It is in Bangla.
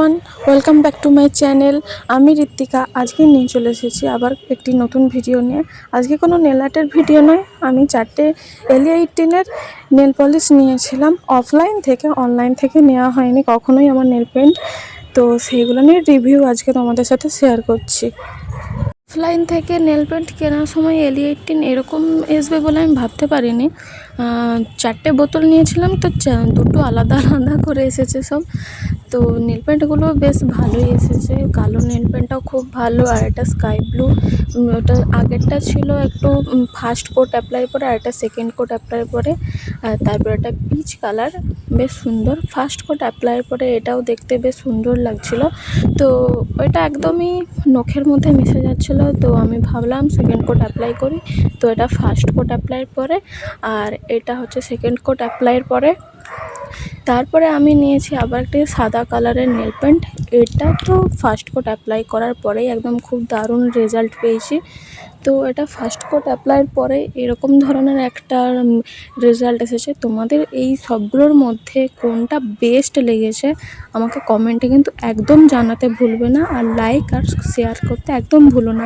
Everyone, welcome back to my channel. আমি ঋত্বিকা। আজকে নিয়ে চলে এসেছি আবার একটি নতুন ভিডিও নিয়ে। আজকে কোনো নেল আর্টের ভিডিও নয়, আমি 4টে LE18-এর নেল পলিশ নিয়েছিলাম অফলাইন থেকে, অনলাইন থেকে নেওয়া হয়নি কখনোই আমার নেল পেন্ট। তো সেইগুলো নিয়ে রিভিউ আজকে তোমাদের সাথে শেয়ার করছি। অফলাইন থেকে নেল পেন্ট কেনার সময় LE18 এরকম আসবে বলে আমি ভাবতে পারিনি। 4টে বোতল নিয়েছিলাম, তো দুটো আলাদা আলাদা করে এসেছে সব। তো নেল পেন্টগুলো বেশ ভালোই এসেছে। কালো নেল পেন্টটাও খুব ভালো, আর একটা স্কাই ব্লু, ওটা আগেরটা ছিল একটু ফার্স্ট কোট অ্যাপ্লাই করে, আর একটা সেকেন্ড কোট অ্যাপ্লাই করে, আর তারপর একটা পিচ কালার, বেশ সুন্দর। ফার্স্ট কোট অ্যাপ্লাই করে এটাও দেখতে বেশ সুন্দর লাগছিল। তো ওইটা একদমই নখের মধ্যে মিশে যাচ্ছিল, তো আমি ভাবলাম সেকেন্ড কোট অ্যাপ্লাই করি। তো এটা ফার্স্ট কোট অ্যাপ্লাইয়ের পরে, আর এটা হচ্ছে সেকেন্ড কোট অ্যাপ্লাইয়ের পরে। তারপরে আমি নিয়েছি আবার একটি সাদা কালারের নেল পেন্ট। এটা তো ফার্স্ট কোট অ্যাপ্লাই করার পরেই একদম খুব দারুণ রেজাল্ট পেয়েছি। তো এটা ফার্স্ট কোট অ্যাপ্লাইয়ের পরে এরকম ধরনের একটা রেজাল্ট এসেছে। তোমাদের এই সবগুলোর মধ্যে কোনটা বেস্ট লেগেছে আমাকে কমেন্টে কিন্তু একদম জানাতে ভুলবে না, আর লাইক আর শেয়ার করতে একদম ভুলো না।